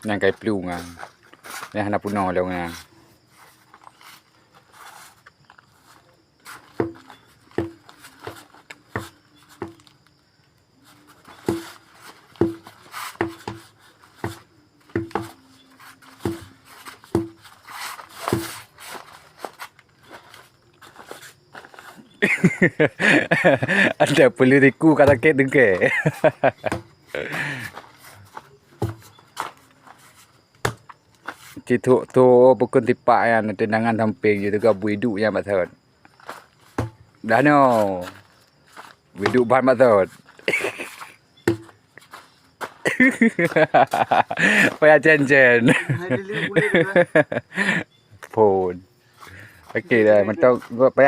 yang kai plu ngang yang hana puno lo ngang ada peliriku kata ke dengke chỉ thuộc thô bộ quân tịch bại là trên đang ăn thầm pin như thế gặp bùi đủ nha mà thợt đã nó bùi đủ ban mà thợt phải chen chen phồn cái kỳ này mình tao phải